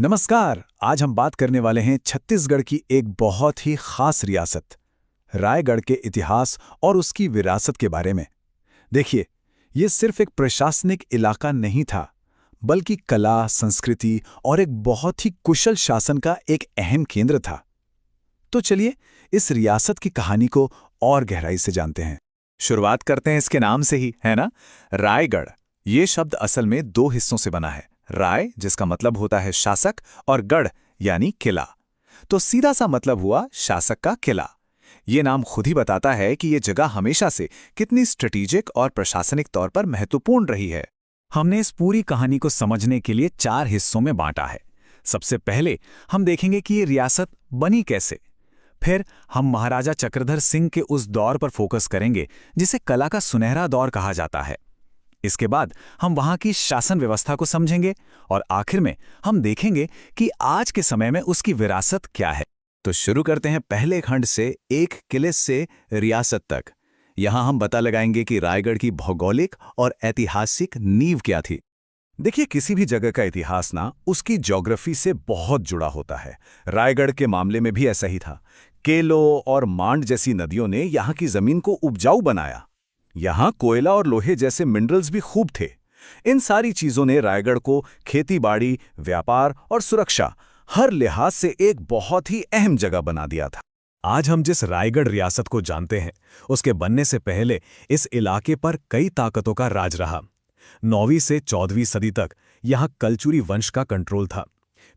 नमस्कार। आज हम बात करने वाले हैं छत्तीसगढ़ की एक बहुत ही खास रियासत रायगढ़ के इतिहास और उसकी विरासत के बारे में। देखिए, ये सिर्फ एक प्रशासनिक इलाका नहीं था, बल्कि कला, संस्कृति और एक बहुत ही कुशल शासन का एक अहम केंद्र था। तो चलिए इस रियासत की कहानी को और गहराई से जानते हैं। शुरुआत करते हैं इसके नाम से ही, है ना। रायगढ़ ये शब्द असल में दो हिस्सों से बना है। राय जिसका मतलब होता है शासक और गढ़ यानी किला। तो सीधा सा मतलब हुआ शासक का किला। ये नाम खुद ही बताता है कि ये जगह हमेशा से कितनी स्ट्रेटेजिक और प्रशासनिक तौर पर महत्वपूर्ण रही है। हमने इस पूरी कहानी को समझने के लिए 4 हिस्सों में बांटा है। सबसे पहले हम देखेंगे कि ये रियासत बनी कैसे। फिर हम महाराजा चक्रधर सिंह के उस दौर पर फोकस करेंगे जिसे कला का सुनहरा दौर कहा जाता है। इसके बाद हम वहां की शासन व्यवस्था को समझेंगे और आखिर में हम देखेंगे कि आज के समय में उसकी विरासत क्या है। तो शुरू करते हैं पहले खंड से, एक किले से रियासत तक। यहां हम पता लगाएंगे कि रायगढ़ की भौगोलिक और ऐतिहासिक नींव क्या थी। देखिए, किसी भी जगह का इतिहास ना उसकी ज्योग्राफी से बहुत जुड़ा होता है। रायगढ़ के मामले में भी ऐसा ही था। केलो और मांड जैसी नदियों ने यहाँ की जमीन को उपजाऊ बनाया। यहाँ कोयला और लोहे जैसे मिनरल्स भी खूब थे। इन सारी चीजों ने रायगढ़ को खेती-बाड़ी, व्यापार और सुरक्षा हर लिहाज से एक बहुत ही अहम जगह बना दिया था। आज हम जिस रायगढ़ रियासत को जानते हैं, उसके बनने से पहले इस इलाके पर कई ताकतों का राज रहा। 9वीं से 14वीं सदी तक यहाँ कलचुरी वंश का कंट्रोल था।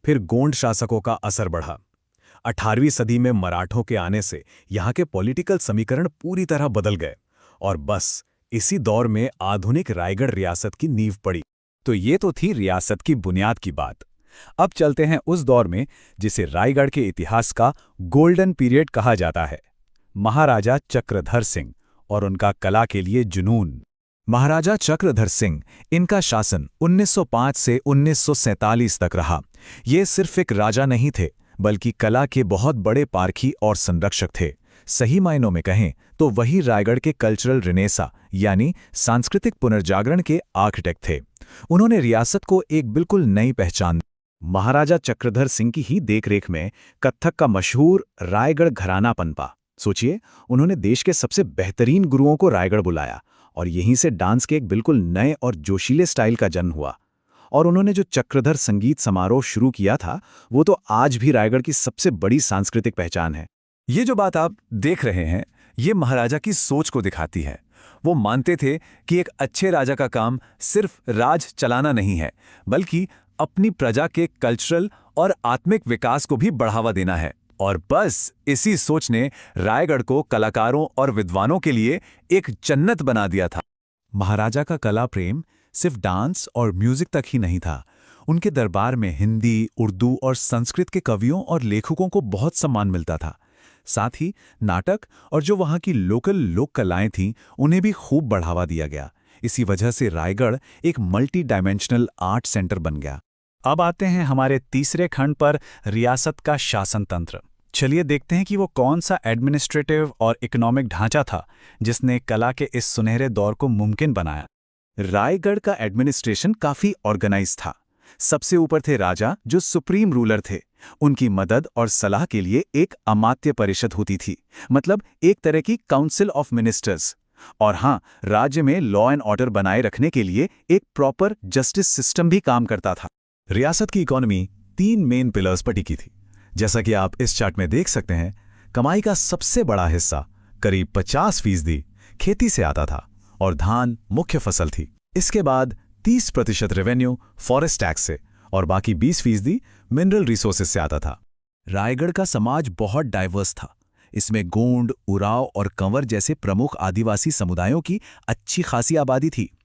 फिर गोंड शासकों का असर बढ़ा। 18वीं सदी में मराठों के आने से यहाँ के पॉलिटिकल समीकरण पूरी तरह बदल गए और बस इसी दौर में आधुनिक रायगढ़ रियासत की नींव पड़ी। तो ये तो थी रियासत की बुनियाद की बात। अब चलते हैं उस दौर में जिसे रायगढ़ के इतिहास का गोल्डन पीरियड कहा जाता है। महाराजा चक्रधर सिंह और उनका कला के लिए जुनून। महाराजा चक्रधर सिंह, इनका शासन 1905 से 1947 तक रहा। ये सिर्फ एक राजा नहीं थे, बल्कि कला के बहुत बड़े पारखी और संरक्षक थे। सही मायनों में कहें तो वही रायगढ़ के कल्चरल रिनेसा यानी सांस्कृतिक पुनर्जागरण के आर्किटेक्ट थे। उन्होंने रियासत को एक बिल्कुल नई पहचान। महाराजा चक्रधर सिंह की ही देखरेख में कत्थक का मशहूर रायगढ़ घराना पनपा। सोचिए, उन्होंने देश के सबसे बेहतरीन गुरुओं को रायगढ़ बुलाया और यहीं से डांस के एक बिल्कुल नए और जोशीले स्टाइल का जन्म हुआ। और उन्होंने जो चक्रधर संगीत समारोह शुरू किया था, वो तो आज भी रायगढ़ की सबसे बड़ी सांस्कृतिक पहचान है। ये जो बात आप देख रहे हैं, ये महाराजा की सोच को दिखाती है। वो मानते थे कि एक अच्छे राजा का काम सिर्फ राज चलाना नहीं है, बल्कि अपनी प्रजा के कल्चरल और आत्मिक विकास को भी बढ़ावा देना है। और बस इसी सोच ने रायगढ़ को कलाकारों और विद्वानों के लिए एक जन्नत बना दिया था। महाराजा का कला प्रेम सिर्फ डांस और म्यूजिक तक ही नहीं था। उनके दरबार में हिंदी, उर्दू और संस्कृत के कवियों और लेखकों को बहुत सम्मान मिलता था। साथ ही नाटक और जो वहाँ की लोकल लोक कलाएं थीं, उन्हें भी खूब बढ़ावा दिया गया। इसी वजह से रायगढ़ एक मल्टी डायमेंशनल आर्ट सेंटर बन गया। अब आते हैं हमारे तीसरे खंड पर, रियासत का शासन तंत्र। चलिए देखते हैं कि वो कौन सा एडमिनिस्ट्रेटिव और इकोनॉमिक ढांचा था जिसने कला के इस सुनहरे दौर को मुमकिन बनाया। रायगढ़ का एडमिनिस्ट्रेशन काफी ऑर्गेनाइज था। सबसे ऊपर थे राजा, जो सुप्रीम रूलर थे। उनकी मदद और सलाह के लिए एक अमात्य परिषद होती थी, मतलब एक तरह की काउंसिल ऑफ मिनिस्टर्स। और हाँ, राज्य में लॉ एंड ऑर्डर बनाए रखने के लिए एक प्रॉपर जस्टिस सिस्टम भी काम करता था। रियासत की इकोनॉमी 3 मेन पिलर्स पर टिकी थी। जैसा कि आप इस चार्ट में देख सकते हैं, कमाई का सबसे बड़ा हिस्सा करीब 50% खेती से आता था और धान मुख्य फसल थी। इसके बाद 30% रेवेन्यू फॉरेस्ट टैक्स से और बाकी 20% मिनरल रिसोर्सेज से आता था। रायगढ़ का समाज बहुत डाइवर्स था। इसमें गोंड, उराव और कंवर जैसे प्रमुख आदिवासी समुदायों की अच्छी खासी आबादी थी।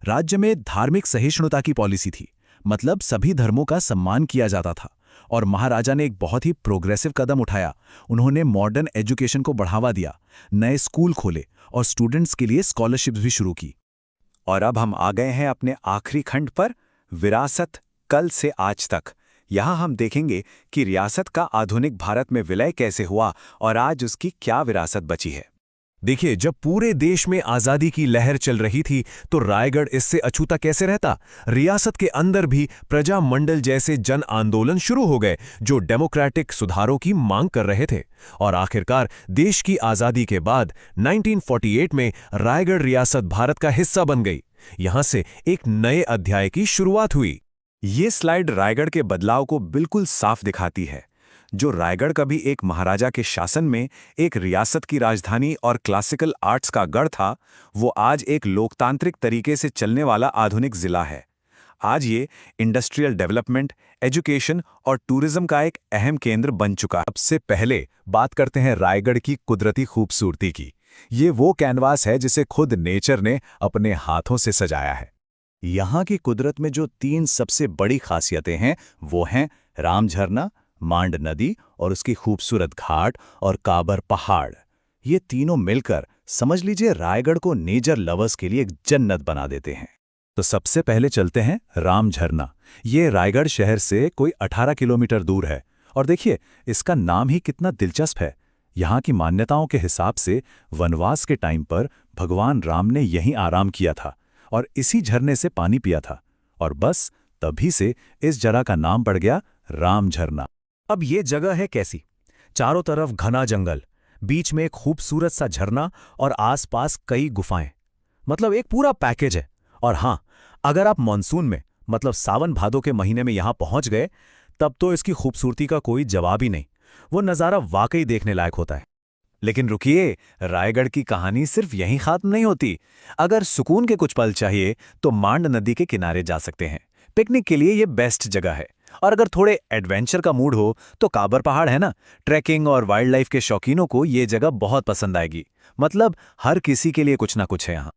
राज्य में धार्मिक सहिष्णुता की पॉलिसी थी, मतलब सभी धर्मों का सम्मान किया जाता था। और महाराजा ने एक बहुत ही प्रोग्रेसिव कदम उठाया। उन्होंने मॉडर्न एजुकेशन को बढ़ावा दिया, नए स्कूल खोले और स्टूडेंट्स के लिए स्कॉलरशिप्स भी शुरू की। और अब हम आ गए हैं अपने आखिरी खंड पर, विरासत कल से आज तक। यहाँ हम देखेंगे कि रियासत का आधुनिक भारत में विलय कैसे हुआ और आज उसकी क्या विरासत बची है। देखिए, जब पूरे देश में आज़ादी की लहर चल रही थी तो रायगढ़ इससे अछूता कैसे रहता। रियासत के अंदर भी प्रजा मंडल जैसे जन आंदोलन शुरू हो गए जो डेमोक्रेटिक सुधारों की मांग कर रहे थे। और आखिरकार देश की आज़ादी के बाद 1948 में रायगढ़ रियासत भारत का हिस्सा बन गई। यहां से एक नए अध्याय की शुरुआत हुई। ये स्लाइड रायगढ़ के बदलाव को बिल्कुल साफ दिखाती है। जो रायगढ़ कभी एक महाराजा के शासन में एक रियासत की राजधानी और क्लासिकल आर्ट्स का गढ़ था, वो आज एक लोकतांत्रिक तरीके से चलने वाला आधुनिक जिला है। आज ये इंडस्ट्रियल डेवलपमेंट, एजुकेशन और टूरिज्म का एक अहम केंद्र बन चुका है। सबसे पहले बात करते हैं रायगढ़ की कुदरती खूबसूरती की। ये वो कैनवास है जिसे खुद नेचर ने अपने हाथों से सजाया है। यहाँ की कुदरत में जो 3 सबसे बड़ी खासियतें हैं वो हैं राम झरना, मांड नदी और उसकी खूबसूरत घाट और काबर पहाड़। ये तीनों मिलकर समझ लीजिए रायगढ़ को नेचर लवर्स के लिए एक जन्नत बना देते हैं। तो सबसे पहले चलते हैं राम झरना। ये रायगढ़ शहर से कोई 18 किलोमीटर दूर है। और देखिए, इसका नाम ही कितना दिलचस्प है। यहाँ की मान्यताओं के हिसाब से वनवास के टाइम पर भगवान राम ने यहीं आराम किया था और इसी झरने से पानी पिया था। और बस तभी से इस जगह का नाम पड़ गया राम झरना। अब ये जगह है कैसी? चारों तरफ घना जंगल, बीच में एक खूबसूरत सा झरना और आसपास कई गुफाएं। मतलब एक पूरा पैकेज है। और हां, अगर आप मॉनसून में मतलब सावन भादो के महीने में यहां पहुंच गए तब तो इसकी खूबसूरती का कोई जवाब ही नहीं। वो नज़ारा वाकई देखने लायक होता है। लेकिन रुकिए, रायगढ़ की कहानी सिर्फ यहीं खत्म नहीं होती। अगर सुकून के कुछ पल चाहिए तो मांड नदी के किनारे जा सकते हैं। पिकनिक के लिए ये बेस्ट जगह है। और अगर थोड़े एडवेंचर का मूड हो तो काबर पहाड़ है ना, ट्रैकिंग और वाइल्ड लाइफ के शौकीनों को ये जगह बहुत पसंद आएगी। मतलब हर किसी के लिए कुछ ना कुछ है यहाँ।